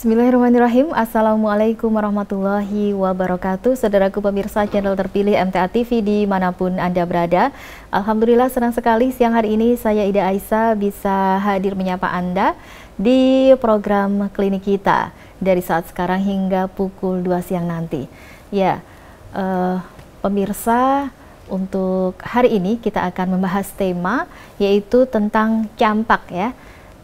Bismillahirrahmanirrahim. Assalamualaikum warahmatullahi wabarakatuh. Saudaraku pemirsa channel terpilih MTA TV dimanapun Anda berada. Alhamdulillah senang sekali siang hari ini saya Ida Aisyah bisa hadir menyapa Anda di program klinik kita dari saat sekarang hingga pukul 2 siang nanti. Ya, pemirsa, untuk hari ini kita akan membahas tema yaitu tentang campak ya.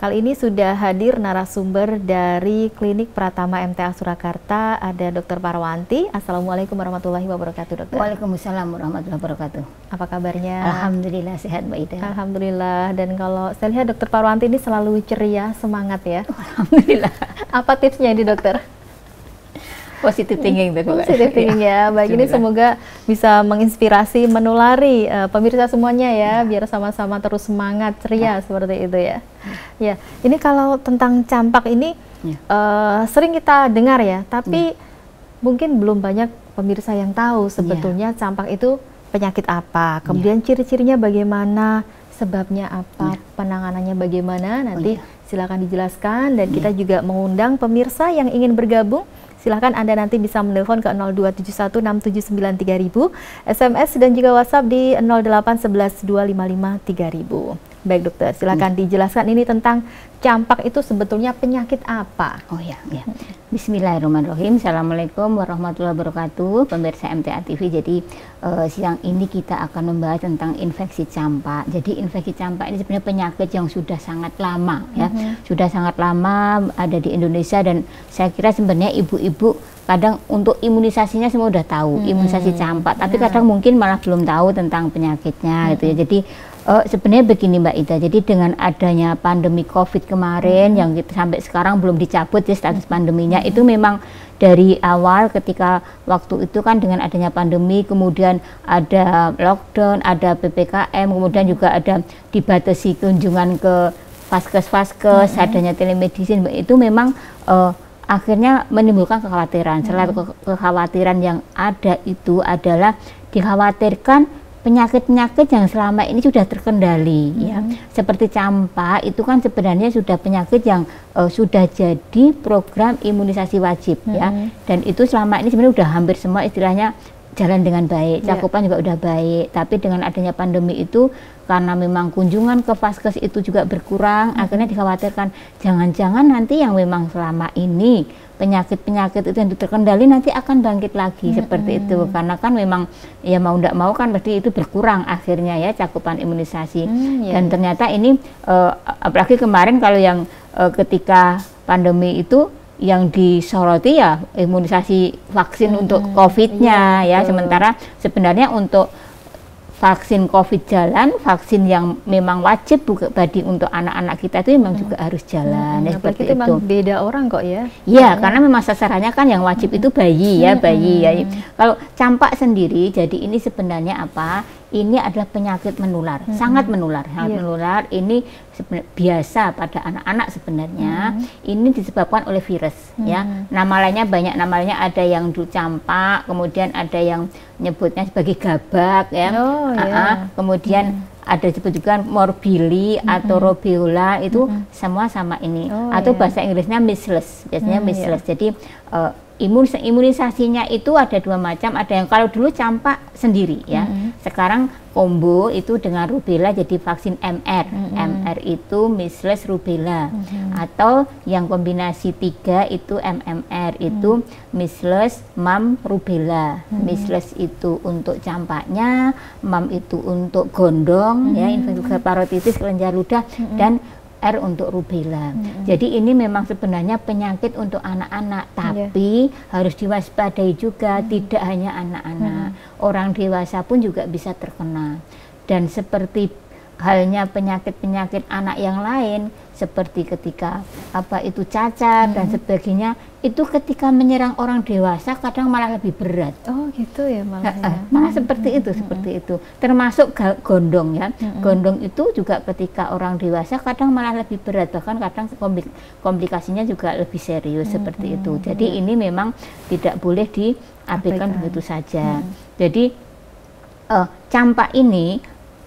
Kali ini sudah hadir narasumber dari Klinik Pratama MTA Surakarta, ada Dr. Parwanti. Assalamualaikum warahmatullahi wabarakatuh, Dokter. Waalaikumsalam warahmatullahi wabarakatuh. Apa kabarnya? Alhamdulillah sehat, Mbak Ida. Alhamdulillah. Dan kalau saya lihat Dr. Parwanti ini selalu ceria, semangat ya. Alhamdulillah. Apa tipsnya ini, Dokter? Positive thinking, Positive thinking ya. Baik, ini semoga bisa menginspirasi, menulari pemirsa semuanya ya, biar sama-sama terus semangat, ceria seperti itu ya. Ya, ini kalau tentang campak ini sering kita dengar ya, tapi mungkin belum banyak pemirsa yang tahu sebetulnya campak itu penyakit apa, kemudian ciri-cirinya bagaimana, sebabnya apa, penanganannya bagaimana, nanti silakan dijelaskan. Dan kita juga mengundang pemirsa yang ingin bergabung. Silahkan Anda nanti bisa menelpon ke 02716793.000, SMS dan juga WhatsApp di 08112553.000. Baik, Dokter, silakan dijelaskan ini tentang campak itu sebetulnya penyakit apa? Oh ya. Bismillahirrahmanirrahim. Assalamualaikum warahmatullahi wabarakatuh, pemirsa MTA TV. Jadi siang ini kita akan membahas tentang infeksi campak. Jadi infeksi campak ini sebenarnya penyakit yang sudah sangat lama ya, sudah sangat lama ada di Indonesia, dan saya kira sebenarnya ibu-ibu kadang untuk imunisasinya semua udah tahu imunisasi campak, tapi kadang mungkin malah belum tahu tentang penyakitnya gitu ya. Jadi sebenarnya begini Mbak Ida, jadi dengan adanya pandemi COVID kemarin yang kita sampai sekarang belum dicabut ya status pandeminya, itu memang dari awal ketika waktu itu kan dengan adanya pandemi, kemudian ada lockdown, ada PPKM, kemudian juga ada dibatasi kunjungan ke vaskes-vaskes, adanya telemedicine, itu memang akhirnya menimbulkan kekhawatiran. Salah satu kekhawatiran yang ada itu adalah dikhawatirkan penyakit-penyakit yang selama ini sudah terkendali ya, seperti campak itu kan sebenarnya sudah penyakit yang sudah jadi program imunisasi wajib ya, dan itu selama ini sebenarnya sudah hampir semua istilahnya jalan dengan baik, cakupan juga udah baik. Tapi dengan adanya pandemi itu, karena memang kunjungan ke vaskes itu juga berkurang, akhirnya dikhawatirkan jangan-jangan nanti yang memang selama ini penyakit-penyakit itu yang terkendali nanti akan bangkit lagi seperti itu, karena kan memang ya mau tidak mau kan berarti itu berkurang akhirnya ya cakupan imunisasi. Dan ternyata ini apalagi kemarin kalau yang ketika pandemi itu yang disoroti ya imunisasi vaksin untuk COVID-nya ya, sementara sebenarnya untuk vaksin COVID jalan, vaksin yang memang wajib bagi untuk anak-anak kita itu memang juga harus jalan. Seperti itu memang beda orang kok ya. Iya, karena memang sasarannya kan yang wajib itu bayi ya, bayi ya. Kalau campak sendiri, jadi ini sebenarnya apa? Ini adalah penyakit menular, sangat menular, sangat menular. Ini biasa pada anak-anak sebenarnya. Ini disebabkan oleh virus ya. Nama lainnya banyak, nama lainnya ada yang campak, kemudian ada yang nyebutnya sebagai gabak ya. Kemudian ada disebut juga morbili atau rubella, itu semua sama ini. Atau bahasa Inggrisnya measles, biasanya measles. Jadi imunisasinya itu ada dua macam, ada yang kalau dulu campak sendiri ya, sekarang combo itu dengan rubella jadi vaksin MR. MR itu measles rubella, atau yang kombinasi 3 itu MMR, itu measles mumps rubella. Measles itu untuk campaknya, mumps itu untuk gondong ya, infeksi parotitis kelenjar ludah, dan R untuk rubella. Jadi ini memang sebenarnya penyakit untuk anak-anak, tapi harus diwaspadai juga, tidak hanya anak-anak, orang dewasa pun juga bisa terkena. Dan seperti halnya penyakit-penyakit anak yang lain, seperti ketika apa itu cacar dan sebagainya, itu ketika menyerang orang dewasa kadang malah lebih berat. Oh gitu ya malah. Malah seperti itu, seperti itu. Termasuk gondong ya. Gondong itu juga ketika orang dewasa kadang malah lebih berat, bahkan kadang komplikasinya juga lebih serius seperti itu. Jadi ini memang tidak boleh diabaikan begitu saja. Jadi campak ini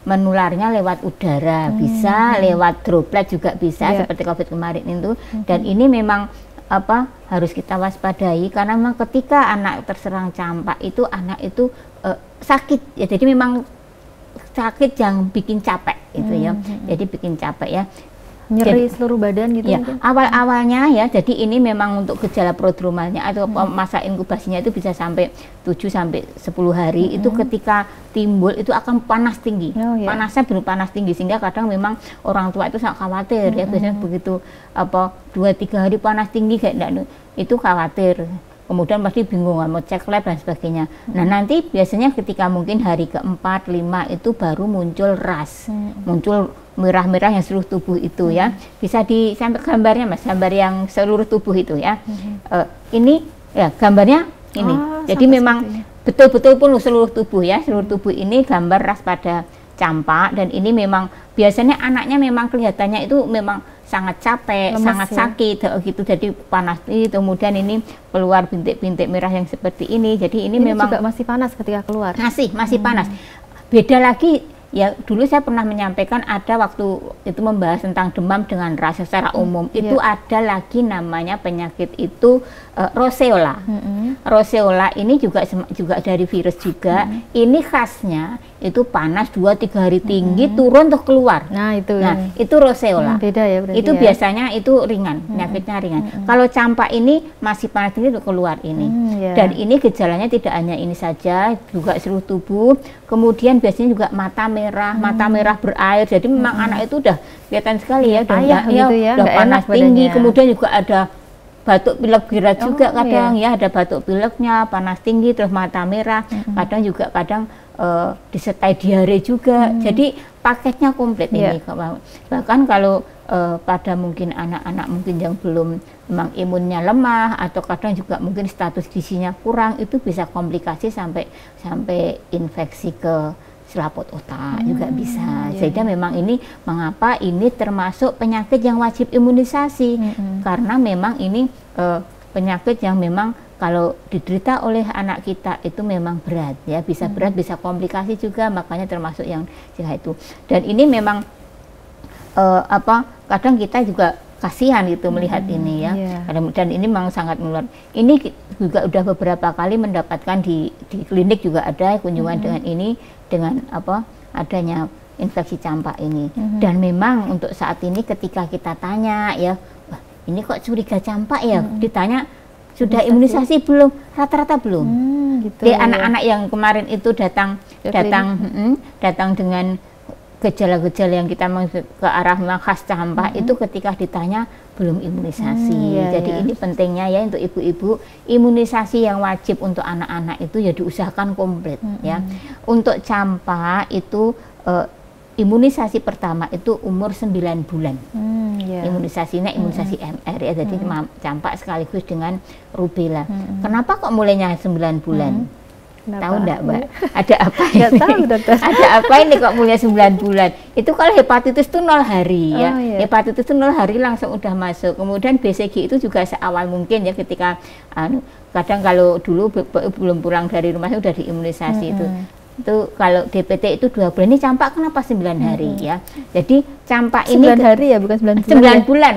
menularnya lewat udara, bisa lewat droplet juga bisa, seperti COVID kemarin itu. Dan ini memang harus kita waspadai, karena memang ketika anak terserang campak itu anak itu sakit ya, jadi memang sakit yang bikin capek itu ya, jadi bikin capek ya, nyeri seluruh badan gitu ya. Awal-awalnya ya, jadi ini memang untuk gejala prodromalnya atau masa inkubasinya itu bisa sampai 7 sampai 10 hari. Itu ketika timbul itu akan panas tinggi, panasnya benar panas tinggi, sehingga kadang memang orang tua itu sangat khawatir ya, biasanya begitu 2-3 hari panas tinggi kayak itu khawatir. Kemudian pasti bingung mau cek lab dan sebagainya. Nah nanti biasanya ketika mungkin hari ke-4, 5 itu baru muncul ras, muncul merah-merah yang seluruh tubuh itu ya. Bisa disampai gambarnya Mas, gambar yang seluruh tubuh itu ya. Ini ya gambarnya ini. Jadi memang betul-betul pun seluruh tubuh ya, seluruh tubuh ini gambar ras pada campak, dan ini memang biasanya anaknya memang kelihatannya itu memang sangat capek, lemes, sangat sakit gitu, jadi panas ini, kemudian ini keluar bintik-bintik merah yang seperti ini. Jadi ini memang juga masih panas ketika keluar. Masih panas. Beda lagi ya, dulu saya pernah menyampaikan ada waktu itu membahas tentang demam dengan ras secara umum. Itu ada lagi namanya penyakit itu roseola. Roseola ini juga dari virus juga. Ini khasnya itu panas 2-3 hari tinggi, turun terus keluar. Nah itu roseola. Beda ya berarti. Itu biasanya itu ringan, penyakitnya ringan. Kalau campak ini masih panas tinggi untuk keluar ini. Dan ini gejalanya tidak hanya ini saja, juga seluruh tubuh. Kemudian biasanya juga mata merah berair. Jadi memang anak itu udah kelihatan sekali ya, udah panas tinggi. Kemudian juga ada batuk pilek berat juga kadang ya, ada batuk pileknya, panas tinggi, terus mata merah, kadang disertai diare juga. Jadi paketnya komplit ini. Bahkan kalau pada mungkin anak-anak mungkin yang belum memang imunnya lemah, atau kadang juga mungkin status gizinya kurang, itu bisa komplikasi sampai infeksi ke selaput otak juga bisa. Sehingga memang ini mengapa ini termasuk penyakit yang wajib imunisasi, karena memang ini penyakit yang memang kalau diderita oleh anak kita itu memang berat ya, bisa berat, bisa komplikasi juga, makanya termasuk yang itu. Dan ini memang kadang kita juga kasihan gitu melihat ini ya. Dan ini memang sangat menular. Ini juga udah beberapa kali mendapatkan di klinik juga ada kunjungan dengan ini, dengan adanya infeksi campak ini. Dan memang untuk saat ini ketika kita tanya ya, ini kok curiga campak ya, ditanya sudah imunisasi belum? Rata-rata belum. Gitu, anak-anak yang kemarin itu datang dengan gejala-gejala yang kita ke arah memang khas campak, itu ketika ditanya belum imunisasi. Jadi ini pentingnya ya untuk ibu-ibu, imunisasi yang wajib untuk anak-anak itu ya diusahakan komplit ya. Untuk campak itu imunisasi pertama itu umur 9 bulan. Imunisasinya imunisasi MR ya, jadi campak sekaligus dengan rubella. Kenapa kok mulainya 9 bulan? Tahu enggak Mbak? Ada apa ini? Tahu, dokter. Ada apa ini kok mulai 9 bulan? Itu kalau hepatitis itu 0 hari ya. Hepatitis itu 0 hari langsung udah masuk. Kemudian BCG itu juga seawal mungkin ya, ketika kadang kalau dulu belum pulang dari rumah udah diimunisasi itu kalau DPT itu 2 bulan. Ini campak kenapa 9 hari ya? Jadi campak 9 ini 9 hari ya, bukan 9 bulan. 9 bulan,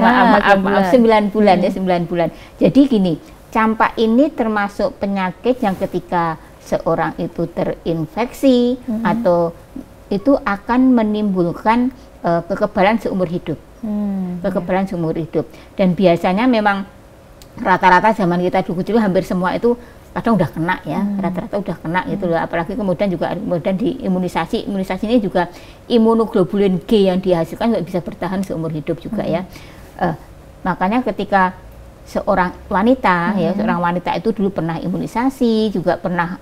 maaf 9 bulan ya, 9 bulan. Jadi gini, campak ini termasuk penyakit yang ketika seorang itu terinfeksi atau itu akan menimbulkan kekebalan seumur hidup. Kekebalan seumur hidup. Dan biasanya memang rata-rata zaman kita dulu kecil hampir semua itu kadang udah kena ya, rata-rata udah kena gitu loh. Apalagi kemudian di imunisasi ini juga imunoglobulin G yang dihasilkan juga bisa bertahan seumur hidup juga ya. Makanya ketika seorang wanita seorang wanita itu dulu pernah imunisasi, juga pernah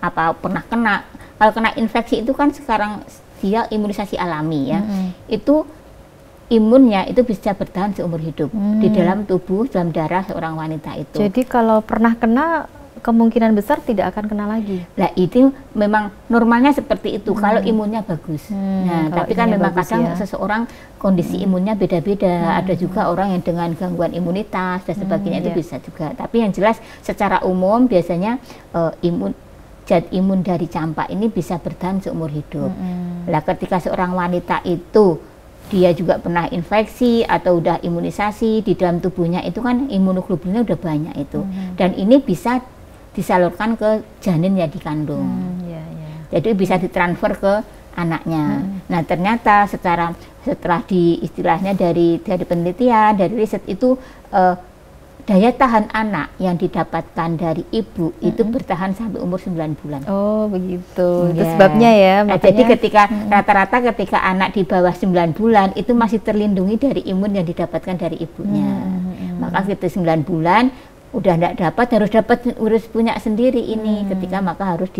kena. Kalau kena infeksi itu kan sekarang dia imunisasi alami ya. Itu imunnya itu bisa bertahan seumur hidup di dalam tubuh, dalam darah seorang wanita itu. Jadi kalau pernah kena, kemungkinan besar tidak akan kena lagi. Nah itu memang normalnya seperti itu kalau imunnya bagus. Nah tapi kan memang kadang seseorang kondisi imunnya beda-beda. Ada juga orang yang dengan gangguan imunitas dan sebagainya itu bisa juga. Tapi yang jelas secara umum biasanya zat imun dari campak ini bisa bertahan seumur hidup. Nah ketika seorang wanita itu dia juga pernah infeksi atau udah imunisasi di dalam tubuhnya itu kan imunoglobulinnya udah banyak itu. Dan ini bisa disalurkan ke janin yang dikandung. Jadi bisa ditransfer ke anaknya. Nah ternyata setelah istilahnya dari penelitian, dari riset itu daya tahan anak yang didapatkan dari ibu itu bertahan sampai umur 9 bulan. Oh begitu, itu sebabnya ya. Makanya, jadi ketika rata-rata ketika anak di bawah 9 bulan itu masih terlindungi dari imun yang didapatkan dari ibunya. Maka ketika 9 bulan udah tidak harus punya sendiri ini, ketika maka harus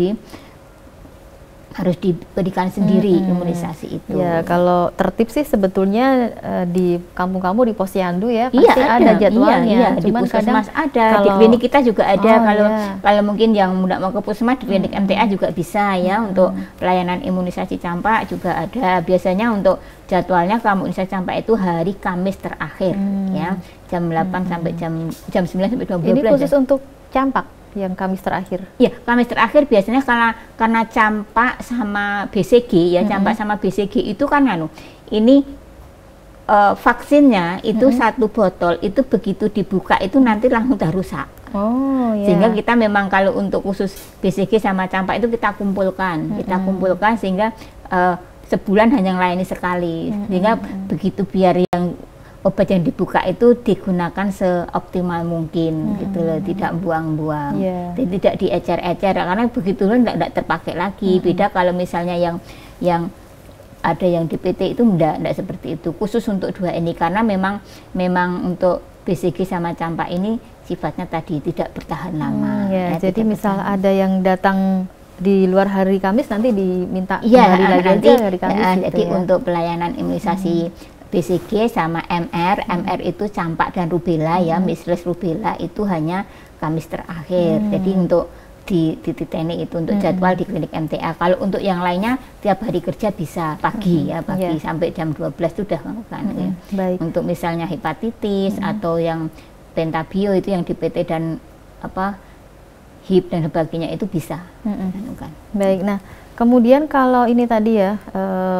diberikan sendiri imunisasi itu. Ya, kalau tertib sih sebetulnya di kampung kamu di Posyandu ya pasti ada jadwalnya. Cuman di puskesmas ada, di klinik kita juga ada. Kalau mungkin yang tidak mau ke puskesmas di klinik MTA juga bisa ya untuk pelayanan imunisasi campak juga ada. Biasanya untuk jadwalnya kalau imunisasi campak itu hari Kamis terakhir ya, jam 8 sampai jam 9 sampai 12. Ini khusus untuk campak yang Kamis terakhir? Iya, Kamis terakhir biasanya karena campak sama BCG ya, campak sama BCG itu kan ini vaksinnya itu satu botol itu begitu dibuka itu nanti langsung udah rusak. Sehingga kita memang kalau untuk khusus BCG sama campak itu kita kumpulkan, sehingga sebulan hanya melayani sekali, sehingga begitu biar yang obat yang dibuka itu digunakan seoptimal mungkin gitu loh, tidak buang-buang, tidak diecer-ecer karena begitu loh tidak terpakai lagi. Beda kalau misalnya yang ada yang di PT itu tidak seperti itu, khusus untuk dua ini karena memang untuk BCG sama campak ini sifatnya tadi tidak bertahan lama. Jadi misal ada yang datang di luar hari Kamis nanti diminta kembali lagi nanti, aja hari Kamis gitu jadi untuk pelayanan imunisasi BCG sama MR itu campak dan rubella ya, measles rubella itu hanya Kamis terakhir. Jadi untuk di TNI itu untuk jadwal di klinik MTA. Kalau untuk yang lainnya tiap hari kerja bisa pagi pagi sampai jam 12 itu sudah melakukan. Untuk misalnya hepatitis atau yang pentabio itu yang di PT dan HIP dan sebagainya itu bisa. Baik, nah kemudian kalau ini tadi ya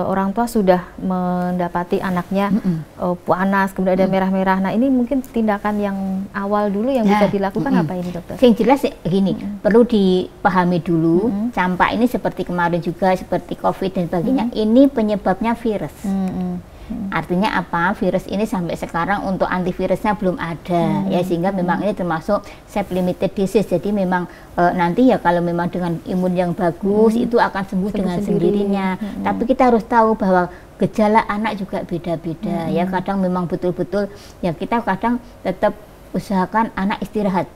orang tua sudah mendapati anaknya panas, kemudian ada merah-merah. Nah ini mungkin tindakan yang awal dulu yang bisa dilakukan apa ini dokter? Yang jelas gini, perlu dipahami dulu campak ini seperti kemarin juga seperti COVID dan sebagainya. Ini penyebabnya virus. Artinya apa? Virus ini sampai sekarang untuk antivirusnya belum ada ya, sehingga memang ini termasuk self limited disease. Jadi memang nanti ya kalau memang dengan imun yang bagus itu akan sembuh dengan sendirinya. Tapi kita harus tahu bahwa gejala anak juga beda-beda ya. Kadang memang betul-betul ya kita kadang tetap usahakan anak istirahat.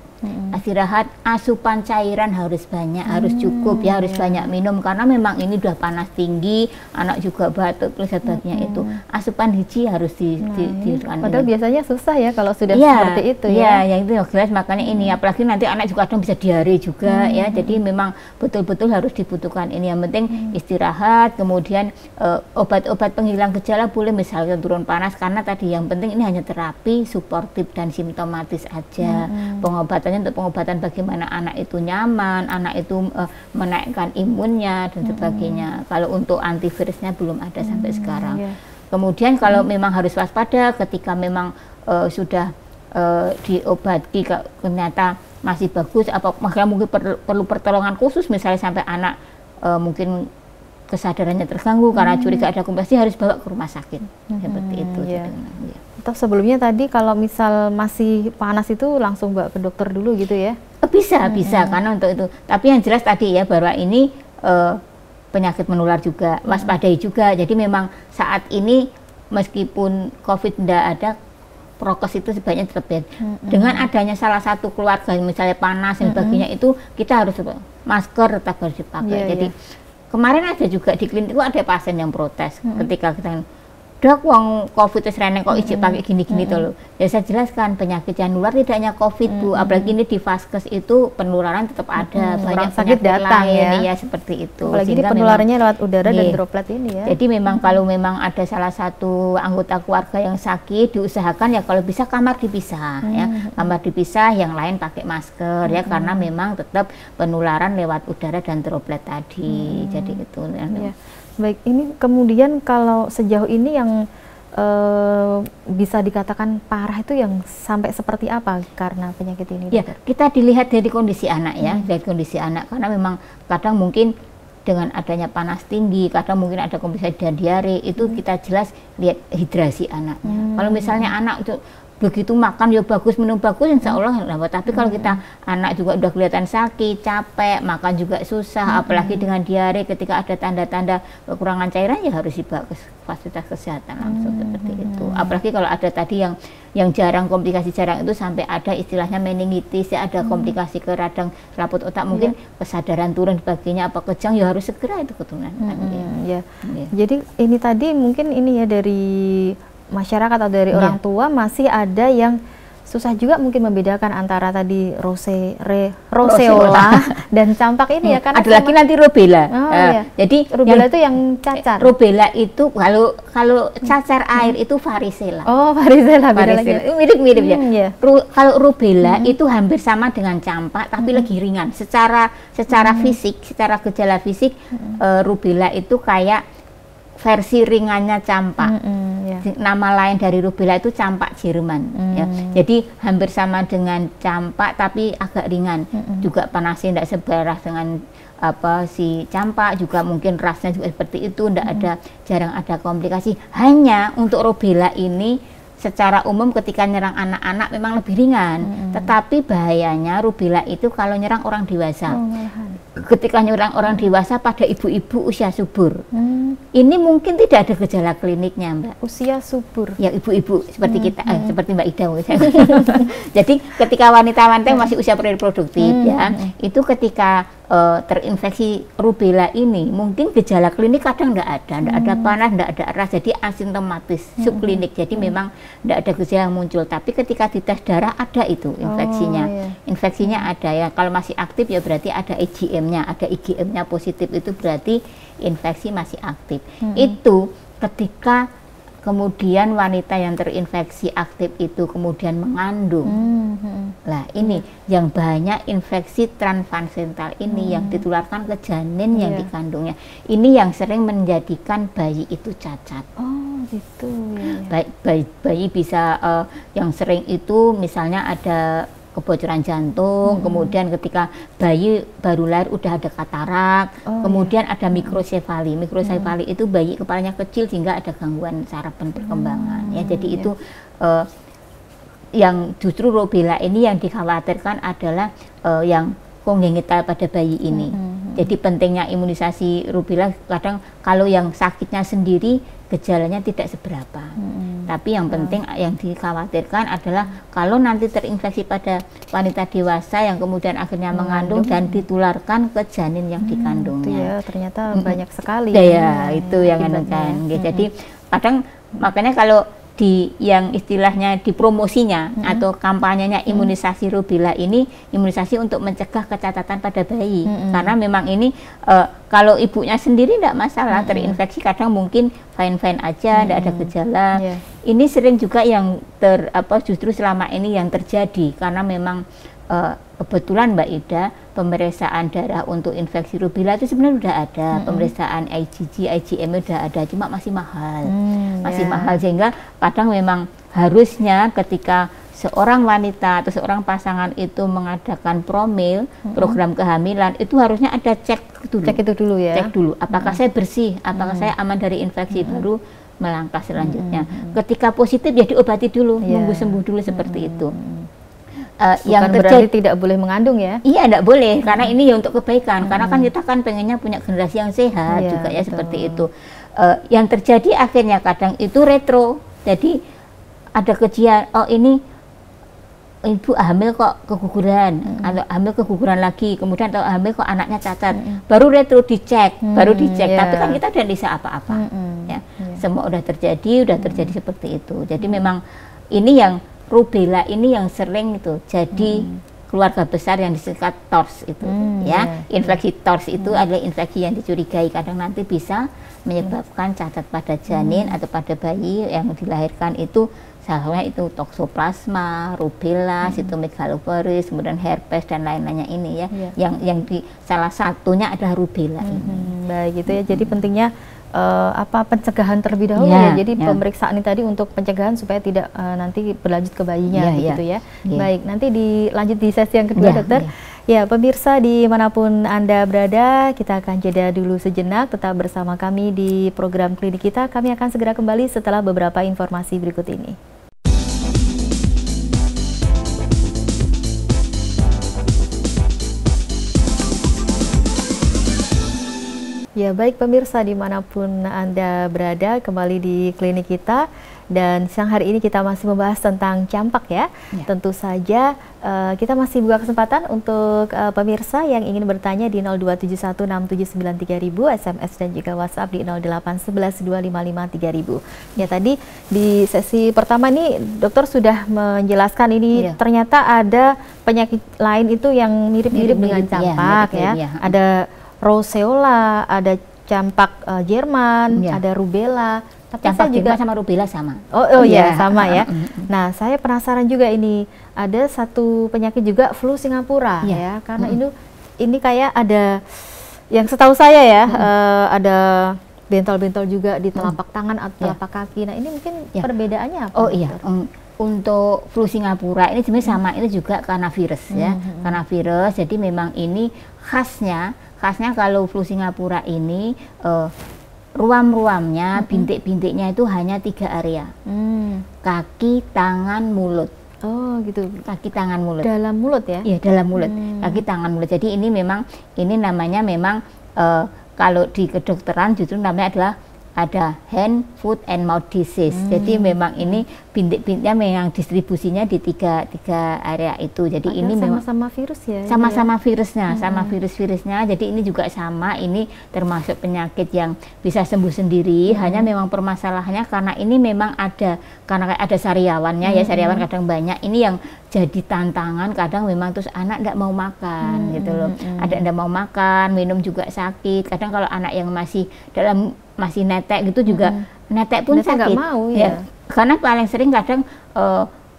Istirahat, asupan cairan harus banyak, harus cukup ya, harus banyak minum karena memang ini udah panas tinggi, anak juga batuk dan sebagainya itu. Asupan gizi harus padahal biasanya susah ya kalau sudah seperti itu ya. Yang itu jelas makanya ini apalagi nanti anak juga kadang bisa diare juga ya. Jadi memang betul-betul harus dibutuhkan ini. Yang penting istirahat, kemudian obat-obat penghilang gejala boleh misalnya turun panas karena tadi yang penting ini hanya terapi suportif dan simptomatis aja. Pengobatan untuk pengobatan bagaimana anak itu nyaman, anak itu menaikkan imunnya dan sebagainya. Kalau untuk antivirusnya belum ada sampai sekarang. Kemudian kalau memang harus waspada ketika memang sudah diobati ternyata masih bagus, apa mungkin perlu pertolongan khusus misalnya sampai anak mungkin kesadarannya terganggu karena curiga ada komplikasi harus bawa ke rumah sakit seperti itu. Atau sebelumnya tadi kalau misal masih panas itu langsung bawa ke dokter dulu gitu ya? Bisa karena untuk itu. Tapi yang jelas tadi ya bahwa ini penyakit menular juga, waspadai juga. Jadi memang saat ini meskipun COVID tidak ada, prokes itu sebaiknya tetap dengan adanya salah satu keluarga misalnya panas dan sebagainya itu kita harus masker tetap harus dipakai. Jadi kemarin ada juga di klinik itu ada pasien yang protes ketika kita dok wong COVID reneng kok ijik pakai gini-gini tuh. Ya saya jelaskan penyakit yang nular tidak hanya COVID Bu, apalagi ini di vaskes itu penularan tetap ada, banyak sakit datang lain ya seperti itu. Apalagi ini penularannya lewat udara dan droplet ini ya. Jadi memang kalau memang ada salah satu anggota keluarga yang sakit diusahakan ya kalau bisa kamar dipisah ya, kamar dipisah, yang lain pakai masker ya karena memang tetap penularan lewat udara dan droplet tadi. Jadi itu. Baik, ini kemudian kalau sejauh ini yang bisa dikatakan parah itu yang sampai seperti apa karena penyakit ini? Ya, kita dilihat dari kondisi anak ya, dari kondisi anak, karena memang kadang mungkin dengan adanya panas tinggi, kadang mungkin ada komplikasi dan diare, itu kita jelas lihat hidrasi anaknya. Kalau misalnya anak itu begitu makan ya bagus, minum bagus, insya Allah nggak apa. Tapi kalau kita anak juga udah kelihatan sakit, capek, makan juga susah, apalagi dengan diare, ketika ada tanda-tanda kekurangan cairan ya harus dibawa ke fasilitas kesehatan langsung seperti itu. Apalagi kalau ada tadi yang jarang, komplikasi jarang itu sampai ada istilahnya meningitis, ya ada komplikasi ke radang selaput otak, mungkin kesadaran turun sebagainya, apa kejang, ya harus segera itu keturunan. Ya. Jadi ini tadi mungkin ini ya dari masyarakat atau dari orang tua masih ada yang susah juga mungkin membedakan antara tadi roseola dan campak ini ya, karena ada lagi nanti rubella. Jadi rubella itu yang cacar. Rubella itu kalau cacar air itu varicella. Oh, varicella. Mirip-mirip ya. Kalau rubella itu hampir sama dengan campak tapi lebih ringan. Secara fisik, secara gejala fisik, rubella itu kayak versi ringannya campak. Nama lain dari rubella itu campak Jerman. Ya. Jadi hampir sama dengan campak tapi agak ringan. Juga panasnya tidak seberat dengan si campak, juga mungkin rasnya juga seperti itu, jarang ada komplikasi. Hanya untuk rubella ini secara umum ketika nyerang anak-anak memang lebih ringan, tetapi bahayanya rubella itu kalau nyerang orang dewasa. Ketika nyerang orang dewasa pada ibu-ibu usia subur, ini mungkin tidak ada gejala kliniknya, Mbak. Usia subur? Ya, ibu-ibu seperti kita, seperti Mbak Ida. Jadi ketika wanita-wanita masih usia reproduktif, itu ketika terinfeksi rubella ini, mungkin gejala klinik kadang tidak ada panas, tidak ada ras, jadi asimptomatis, subklinik, jadi memang tidak ada gejala yang muncul. Tapi ketika dites darah ada itu infeksinya, infeksinya ada ya. Kalau masih aktif ya berarti ada IgM-nya, ada IgM-nya positif, itu berarti infeksi masih aktif. Itu ketika kemudian wanita yang terinfeksi aktif itu kemudian mengandung. Nah, ini yang banyak infeksi transplasental ini yang ditularkan ke janin yang dikandungnya. Ini yang sering menjadikan bayi itu cacat. Oh, gitu. Bayi bisa yang sering itu misalnya ada kebocoran jantung, kemudian ketika bayi baru lahir udah ada katarak, kemudian ada mikrosefali. Mikrosefali itu bayi kepalanya kecil sehingga ada gangguan saraf perkembangan. Ya, jadi itu yang justru rubella ini yang dikhawatirkan adalah yang kongenital pada bayi ini. Jadi pentingnya imunisasi rubella, kadang kalau yang sakitnya sendiri gejalanya tidak seberapa. Tapi yang penting yang dikhawatirkan adalah kalau nanti terinfeksi pada wanita dewasa yang kemudian akhirnya mengandung dan ditularkan ke janin yang dikandungnya. Ya, ternyata banyak sekali. Ya, itu yang kan. Jadi kadang makanya kalau yang istilahnya dipromosinya atau kampanyenya imunisasi rubella ini, imunisasi untuk mencegah kecacatan pada bayi, karena memang ini kalau ibunya sendiri tidak masalah terinfeksi, kadang mungkin fine-fine aja, tidak ada gejala. Ini sering juga yang justru selama ini yang terjadi karena memang kebetulan Mbak Ida, pemeriksaan darah untuk infeksi rubella itu sebenarnya sudah ada, pemeriksaan IgG, IgM sudah ada, cuma masih mahal, mahal, sehingga kadang memang harusnya ketika seorang wanita atau seorang pasangan itu mengadakan promil, program kehamilan, itu harusnya ada cek itu dulu ya, cek dulu apakah saya bersih, apakah saya aman dari infeksi, baru melangkah selanjutnya. Ketika positif ya diobati dulu, nunggu sembuh dulu seperti itu. Yang berarti tidak boleh mengandung ya? Iya, tidak boleh, karena ini ya untuk kebaikan, karena kan kita kan pengennya punya generasi yang sehat juga ya, betul. Seperti itu. Yang terjadi akhirnya kadang itu retro, jadi ada kejadian, oh ini ibu hamil kok keguguran, atau hamil keguguran lagi, kemudian atau hamil kok anaknya cacat, baru retro dicek, tapi kan kita tidak bisa apa-apa, semua udah terjadi seperti itu. Jadi memang ini yang rubella ini yang sering itu jadi keluarga besar yang disingkat TORS itu, infeksi TORS itu adalah infeksi yang dicurigai, kadang nanti bisa menyebabkan cacat pada janin atau pada bayi yang dilahirkan itu, salah satunya itu toxoplasma, rubella, cytomegalovirus, kemudian herpes dan lain-lainnya ini ya, yang salah satunya adalah rubella ini. Baik, gitu ya. Jadi pentingnya pencegahan terlebih dahulu ya. Jadi pemeriksaan ini tadi untuk pencegahan supaya tidak nanti berlanjut ke bayinya gitu ya. Baik, nanti dilanjut di sesi yang kedua dokter. Ya, pemirsa dimanapun Anda berada, kita akan jeda dulu sejenak, tetap bersama kami di program klinik kita. Kami akan segera kembali setelah beberapa informasi berikut ini. Ya, baik pemirsa dimanapun Anda berada, kembali di klinik kita. Dan siang hari ini kita masih membahas tentang campak ya. Tentu saja kita masih buka kesempatan untuk pemirsa yang ingin bertanya di 02716793000, SMS dan juga WhatsApp di 08112553000. Ya, tadi di sesi pertama ini dokter sudah menjelaskan ini ternyata ada penyakit lain itu yang mirip-mirip dengan campak ya. Ada roseola, ada campak Jerman, ada rubella. Tapi campak saya juga sama rubella sama. Oh ya, sama ya. Nah, saya penasaran juga ini ada satu penyakit juga flu Singapura ya, karena ini kayak ada yang setahu saya ya, ada bentol-bentol juga di telapak tangan atau telapak kaki. Nah, ini mungkin perbedaannya apa? Oh iya, untuk flu Singapura ini sebenarnya sama, ini juga karena virus ya, karena virus. Jadi memang ini khasnya kalau flu Singapura ini ruam-ruamnya, bintik-bintiknya itu hanya 3 area. Kaki, tangan, mulut. Oh gitu. Kaki, tangan, mulut. Dalam mulut ya? Iya, dalam mulut. Kaki, tangan, mulut. Jadi ini memang, ini namanya memang kalau di kedokteran justru namanya adalah ada hand, foot, and mouth disease. Jadi memang ini bintik-bintiknya memang distribusinya di tiga area itu. Jadi ini memang sama-sama virus ya? Sama-sama virusnya, sama virus-virusnya. Jadi ini juga sama, ini termasuk penyakit yang bisa sembuh sendiri. Hanya memang permasalahannya karena ini memang karena ada sariawannya ya, sariawan kadang banyak. Ini yang jadi tantangan, kadang memang terus anak tidak mau makan gitu loh. Ada tidak mau makan, minum juga sakit. Kadang kalau anak yang masih netek gitu juga, netek pun sakit. Nggak mau ya. Karena paling sering kadang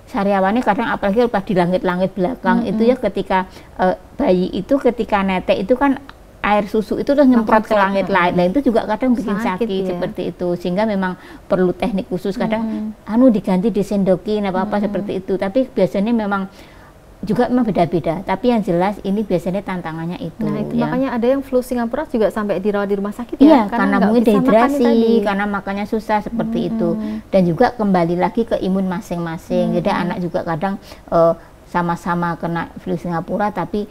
sariawannya kadang apalagi pas di langit-langit belakang itu ya, ketika bayi itu ketika netek itu kan air susu itu terus nyemprot ke langit lain. Nah itu juga kadang bikin sakit ya? Seperti itu, sehingga memang perlu teknik khusus. Kadang diganti disendokin apa-apa seperti itu, tapi biasanya memang juga memang beda-beda, tapi yang jelas ini biasanya tantangannya itu. Nah itu makanya ada yang flu Singapura juga sampai dirawat di rumah sakit ya, karena mungkin dehidrasi, karena makannya susah seperti itu. Dan juga kembali lagi ke imun masing-masing. Jadi anak juga kadang sama-sama kena flu Singapura tapi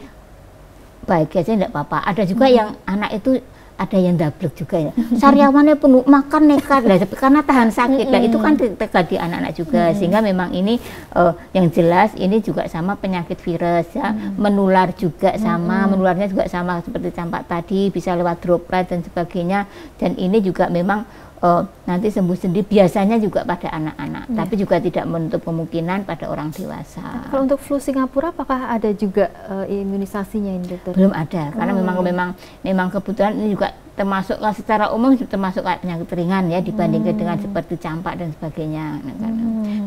baik aja tidak apa-apa. Ada juga yang anak itu ada yang double juga ya, sariawannya penuh, makan nekat lah karena tahan sakit. Nah itu kan terjadi anak-anak juga, sehingga memang ini yang jelas ini juga sama penyakit virus ya, menular juga sama, menularnya juga sama seperti campak tadi, bisa lewat droplet dan sebagainya. Dan ini juga memang nanti sembuh sendiri biasanya juga pada anak-anak, tapi juga tidak menutup kemungkinan pada orang dewasa. Kalau untuk flu Singapura apakah ada juga imunisasinya ini dokter? Belum ada, karena memang kebetulan ini juga termasuk secara umum termasuk penyakit ringan ya dibandingkan dengan seperti campak dan sebagainya.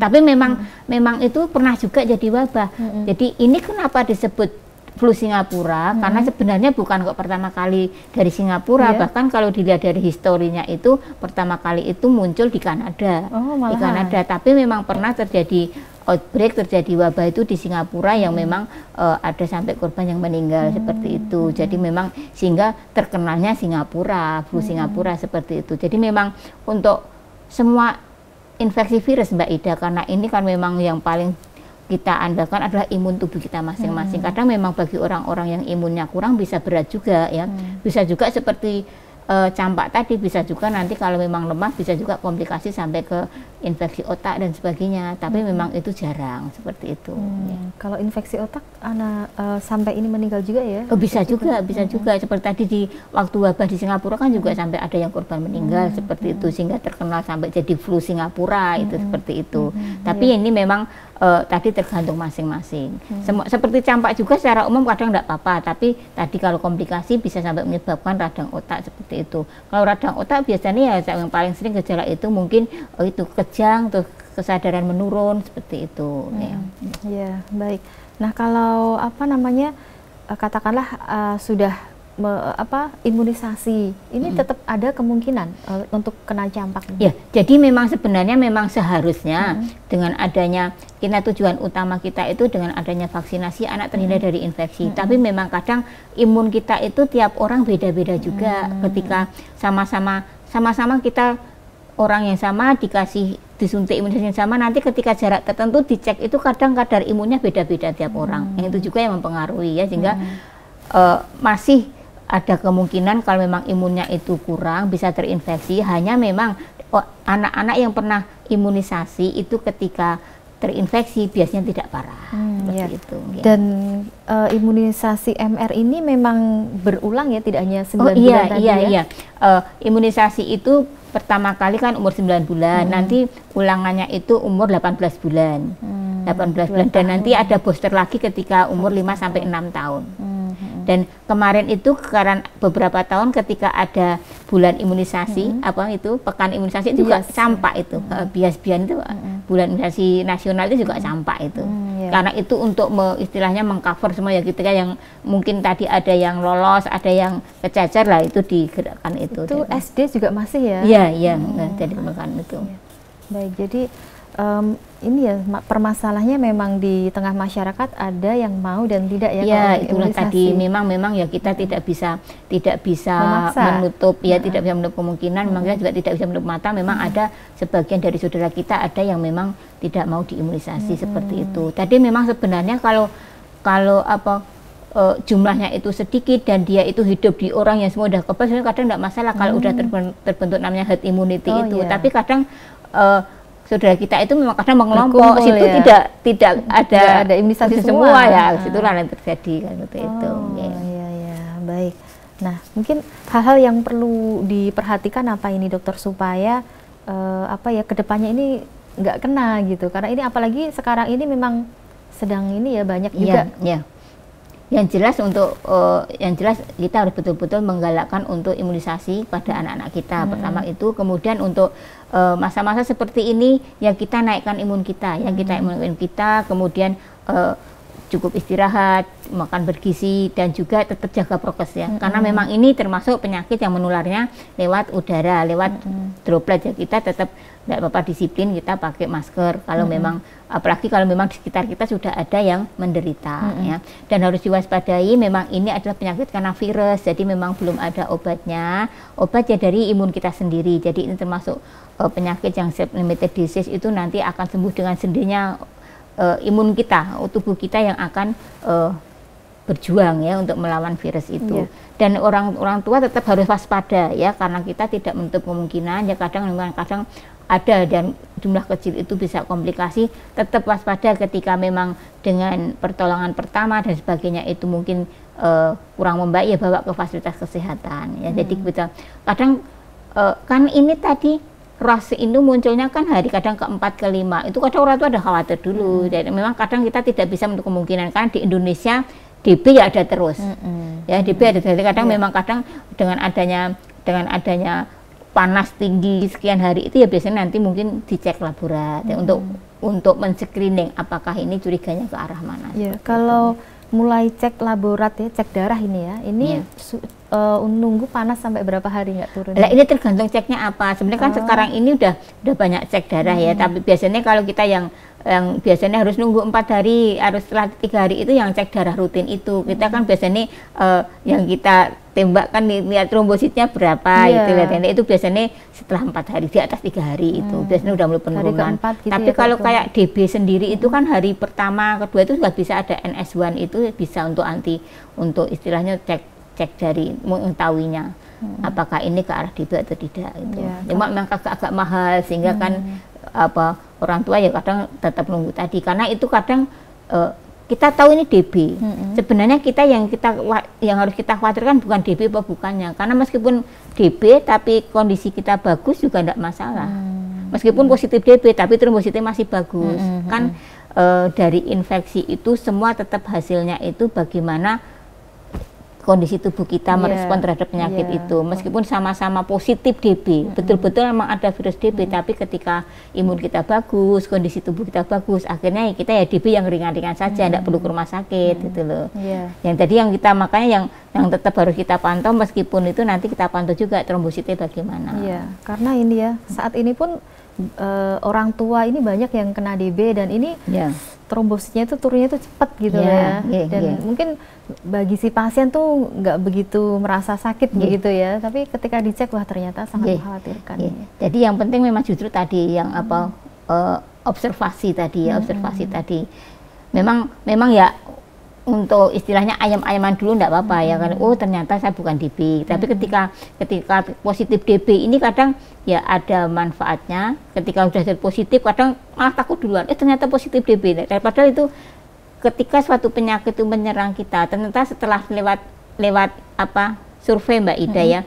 Tapi memang itu pernah juga jadi wabah. Jadi ini kenapa disebut flu Singapura, karena sebenarnya bukan kok pertama kali dari Singapura, bahkan kalau dilihat dari historinya itu pertama kali itu muncul di Kanada. Di Kanada, tapi memang pernah terjadi outbreak, terjadi wabah itu di Singapura yang memang ada sampai korban yang meninggal seperti itu. Jadi memang sehingga terkenalnya Singapura, flu Singapura seperti itu. Jadi memang untuk semua infeksi virus Mbak Ida, karena ini kan memang yang paling kita andalkan adalah imun tubuh kita masing-masing. Kadang memang bagi orang-orang yang imunnya kurang bisa berat juga ya. Bisa juga seperti campak tadi, bisa juga nanti kalau memang lemah bisa juga komplikasi sampai ke infeksi otak dan sebagainya. Tapi memang itu jarang seperti itu. Ya. Kalau infeksi otak anak sampai ini meninggal juga ya? Bisa juga, bisa juga. Seperti tadi di waktu wabah di Singapura kan juga sampai ada yang korban meninggal seperti itu, sehingga terkenal sampai jadi flu Singapura itu seperti itu. Tapi ini memang tadi tergantung masing-masing. Seperti campak juga secara umum kadang tidak apa-apa, tapi tadi kalau komplikasi bisa sampai menyebabkan radang otak seperti itu. Kalau radang otak biasanya ya yang paling sering gejala itu mungkin itu kejang, tuh kesadaran menurun seperti itu. Ya, baik. Nah kalau apa namanya katakanlah sudah imunisasi ini tetap ada kemungkinan untuk kena campak. Ya, jadi memang sebenarnya memang seharusnya dengan adanya tujuan utama kita itu dengan adanya vaksinasi anak terhindar dari infeksi. Tapi memang kadang imun kita itu tiap orang beda-beda juga. Ketika sama-sama kita orang yang sama dikasih disuntik imunisasi yang sama, nanti ketika jarak tertentu dicek itu kadang kadar imunnya beda-beda tiap orang. Yang itu juga yang mempengaruhi ya, sehingga masih ada kemungkinan kalau memang imunnya itu kurang bisa terinfeksi. Hanya memang anak-anak yang pernah imunisasi itu ketika terinfeksi biasanya tidak parah seperti itu. Ya. Dan imunisasi MR ini memang berulang ya, tidak hanya 9 bulan tadi ya? Iya. Imunisasi itu pertama kali kan umur 9 bulan, nanti ulangannya itu umur 18 bulan. 18 bulan dan nanti ada booster lagi ketika umur 5 sampai 6 tahun. Dan kemarin itu karena beberapa tahun ketika ada bulan imunisasi, pekan imunisasi itu juga campak itu. Bias-bian itu bulan imunisasi nasional itu juga campak itu. Karena itu untuk istilahnya mengcover semua ya, ketika yang mungkin tadi ada yang lolos, ada yang kecacar lah, itu digerakkan itu. Itu SD juga masih ya? Iya, jadi makan itu. Baik, jadi ini ya permasalahannya memang di tengah masyarakat ada yang mau dan tidak ya. Ya, itulah tadi memang ya kita tidak bisa menutup ya, tidak bisa menutup kemungkinan. Memang kita juga tidak bisa menutup mata. Memang ada sebagian dari saudara kita ada yang memang tidak mau diimunisasi seperti itu. Tadi memang sebenarnya kalau jumlahnya itu sedikit dan dia itu hidup di orang yang semua udah kebal, sebenarnya kadang tidak masalah kalau udah terbentuk namanya herd immunity itu. Iya. Tapi kadang saudara kita itu memang kadang mengelompok, situ ya? tidak ada imunisasi semua ya, situlah yang terjadi kan itu. Iya, baik. Nah, mungkin hal-hal yang perlu diperhatikan apa ini dokter supaya kedepannya ini nggak kena gitu, karena ini apalagi sekarang ini memang sedang ini ya banyak juga. Iya. Yang jelas kita harus betul-betul menggalakkan untuk imunisasi pada anak-anak kita. Pertama itu, kemudian untuk masa-masa seperti ini yang kita naikkan imun kita, kemudian cukup istirahat, makan bergizi, dan juga tetap jaga prokes ya. Karena memang ini termasuk penyakit yang menularnya lewat udara, lewat droplet ya. Kita tetap tidak apa-apa disiplin, kita pakai masker kalau memang, apalagi kalau memang di sekitar kita sudah ada yang menderita ya. Dan harus diwaspadai, memang ini adalah penyakit karena virus, jadi memang belum ada obatnya dari imun kita sendiri. Jadi ini termasuk penyakit yang self-limited disease, itu nanti akan sembuh dengan sendirinya imun kita, tubuh kita yang akan berjuang ya untuk melawan virus itu. Dan orang tua tetap harus waspada ya, karena kita tidak menutup kemungkinan ya, kadang ada dan jumlah kecil itu bisa komplikasi. Tetap waspada ketika memang dengan pertolongan pertama dan sebagainya itu mungkin kurang membaik ya, bawa ke fasilitas kesehatan ya. Jadi kita kadang kan ini tadi rasa itu munculnya kan hari kadang ke-4 ke-5, itu kadang orang tua ada khawatir dulu. Dan memang kadang kita tidak bisa menutup kemungkinan, kan di Indonesia DB ya ada terus ya, DB ada terus. Kadang memang dengan adanya panas tinggi sekian hari itu ya, biasanya nanti mungkin dicek laborat ya, untuk men-screening apakah ini curiganya ke arah mana. Ya, kalau mulai cek laborat ya, cek darah ini ya, nunggu panas sampai berapa hari nggak turun? Nah, ini tergantung ceknya apa. Sebenarnya kan sekarang ini udah banyak cek darah ya, tapi biasanya kalau kita yang biasanya harus nunggu 4 hari, harus setelah 3 hari itu yang cek darah rutin itu. Kita kan biasanya yang kita tembakkan lihat trombositnya berapa itu biasanya setelah 4 hari, di atas 3 hari itu biasanya udah mulai penurunan. Gitu tapi ya, kalau kayak DB sendiri itu kan hari pertama, kedua itu sudah bisa ada NS1, itu bisa untuk istilahnya cek dari mengetahuinya apakah ini ke arah DB atau tidak itu. Cuma memang agak mahal, sehingga kan orang tua ya kadang tetap nunggu tadi, karena itu kadang kita tahu ini DB. Sebenarnya kita yang harus kita khawatirkan bukan DB apa bukannya, karena meskipun DB tapi kondisi kita bagus juga tidak masalah. Meskipun positif DB tapi trombositnya masih bagus. Kan dari infeksi itu semua tetap hasilnya itu bagaimana kondisi tubuh kita merespon terhadap penyakit itu. Meskipun sama-sama positif DB, betul-betul memang ada virus DB, tapi ketika imun kita bagus, kondisi tubuh kita bagus, akhirnya kita ya DB yang ringan-ringan saja, tidak perlu ke rumah sakit gitu loh. Yang tadi yang kita makanya yang tetap harus kita pantau, meskipun itu nanti kita pantau juga trombositnya bagaimana. Karena ini ya saat ini pun orang tua ini banyak yang kena DB dan ini trombositnya itu turunnya itu cepat gitu dan mungkin bagi si pasien tuh nggak begitu merasa sakit begitu ya, tapi ketika dicek wah ternyata sangat mengkhawatirkan. Jadi yang penting memang justru tadi yang observasi tadi ya, observasi tadi memang ya untuk istilahnya ayam-ayaman dulu enggak apa-apa ya kan, oh ternyata saya bukan DB. Tapi ketika positif DB ini kadang ya ada manfaatnya, ketika sudah jadi positif kadang malah takut duluan, ternyata positif DB. Padahal itu ketika suatu penyakit itu menyerang kita, ternyata setelah lewat survei Mbak Ida ya,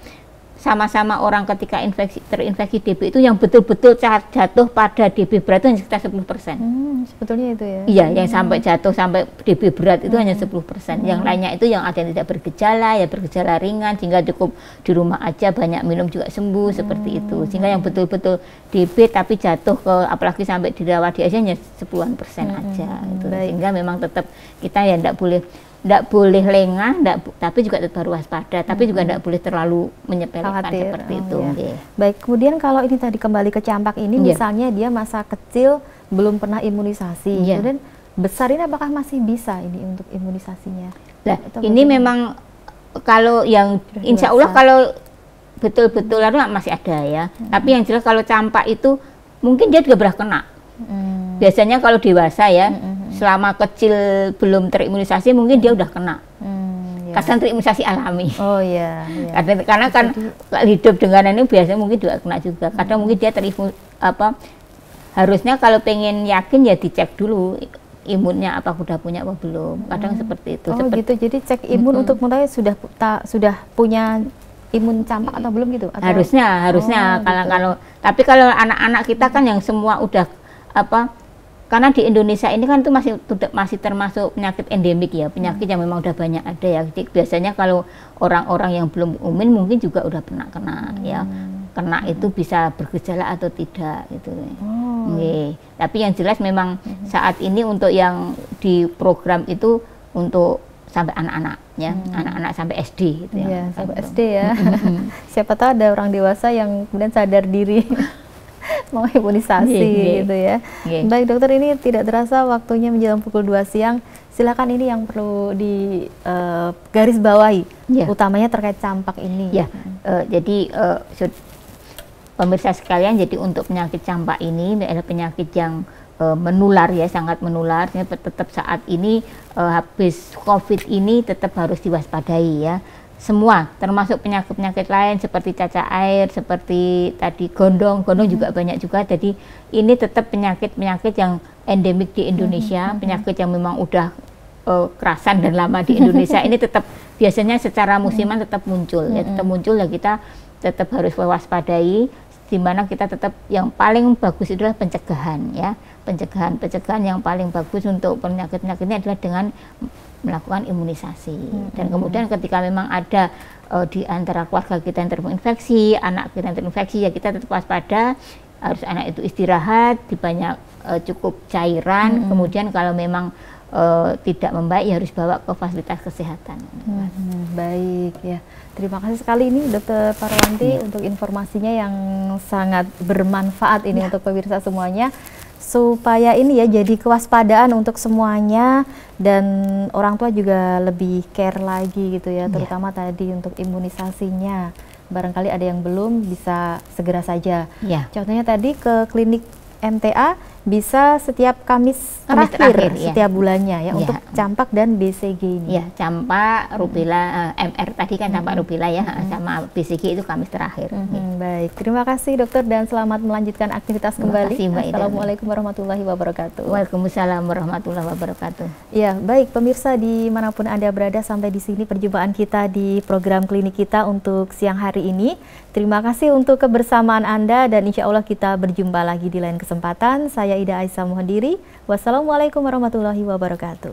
sama-sama orang ketika terinfeksi DB itu yang betul-betul jatuh pada DB berat itu hanya sekitar 10%. Sebetulnya itu ya? Iya, yang sampai jatuh sampai DB berat itu hanya 10%. Yang lainnya itu yang ada yang tidak bergejala, ya bergejala ringan, sehingga cukup di rumah aja, banyak minum juga sembuh, seperti itu. Sehingga yang betul-betul DB tapi jatuh ke, apalagi sampai dirawat di ICU hanya 10% aja. Gitu. Sehingga memang tetap kita ya tidak boleh lengah, tapi juga tetap harus waspada, tapi juga tidak boleh terlalu menyepelekan seperti itu. Baik, kemudian kalau ini tadi kembali ke campak ini, misalnya dia masa kecil belum pernah imunisasi, kemudian besar ini apakah masih bisa ini untuk imunisasinya? Nah, ini memang kalau yang insya Allah kalau betul-betul masih ada ya, tapi yang jelas kalau campak itu mungkin dia juga pernah kena. Biasanya kalau dewasa ya, selama kecil belum terimunisasi mungkin dia udah kena. Kadang terimunisasi alami. Karena kan hidup dengan ini biasanya mungkin juga kena juga. Kadang mungkin dia harusnya kalau pengen yakin ya dicek dulu imunnya apa udah punya apa belum. Kadang seperti itu. Gitu. Jadi cek imun untuk mengetahui sudah punya imun campak atau belum gitu? Atau? Harusnya tapi kalau anak-anak kita kan yang semua udah karena di Indonesia ini kan itu masih termasuk penyakit endemik ya, penyakit yang memang udah banyak ada ya. Jadi biasanya kalau orang-orang yang belum umum mungkin juga udah pernah kena ya. Kena itu bisa bergejala atau tidak gitu. Tapi yang jelas memang saat ini untuk yang di program itu untuk sampai anak-anak ya, anak-anak sampai SD gitu ya. Sampai SD ya. Siapa tahu ada orang dewasa yang kemudian sadar diri mau imunisasi gitu ya. Baik dokter, ini tidak terasa waktunya menjelang pukul 2 siang. Silakan ini yang perlu di garis bawahi, utamanya terkait campak ini. Jadi pemirsa sekalian, jadi untuk penyakit campak ini adalah penyakit yang menular ya, sangat menular. Tetap saat ini habis COVID ini tetap harus diwaspadai ya. Semua, termasuk penyakit-penyakit lain seperti cacar air, seperti tadi gondong juga banyak juga. Jadi ini tetap penyakit-penyakit yang endemik di Indonesia, penyakit yang memang udah kerasan dan lama di Indonesia. Ini tetap biasanya secara musiman tetap muncul ya, kita tetap harus waspadai. Di mana kita tetap yang paling bagus itu adalah pencegahan ya, pencegahan yang paling bagus untuk penyakit-penyakit ini adalah dengan melakukan imunisasi. Dan kemudian ketika memang ada di antara keluarga kita yang terinfeksi, anak kita yang terinfeksi, ya kita tetap waspada, harus anak itu istirahat, dibanyak cukup cairan, kemudian kalau memang tidak membaik ya harus bawa ke fasilitas kesehatan. Baik ya, terima kasih sekali ini Dr. Parwanti untuk informasinya yang sangat bermanfaat ini untuk pemirsa semuanya, supaya ini ya jadi kewaspadaan untuk semuanya dan orang tua juga lebih care lagi gitu ya, terutama tadi untuk imunisasinya. Barangkali ada yang belum, bisa segera saja. Contohnya tadi ke klinik MTA bisa setiap Kamis terakhir setiap bulannya ya, untuk campak dan BCG ini. Campak, rubella, MR tadi kan campak rubella ya, sama BCG itu Kamis terakhir. Baik, terima kasih dokter dan selamat melanjutkan aktivitas kembali. Assalamualaikum warahmatullahi wabarakatuh. Waalaikumsalam warahmatullahi wabarakatuh. Ya, baik pemirsa dimanapun Anda berada, sampai di sini perjumpaan kita di program klinik kita untuk siang hari ini. Terima kasih untuk kebersamaan Anda dan insya Allah kita berjumpa lagi di lain kesempatan. Saya Ida Aisyah mohon diri. Wassalamualaikum warahmatullahi wabarakatuh.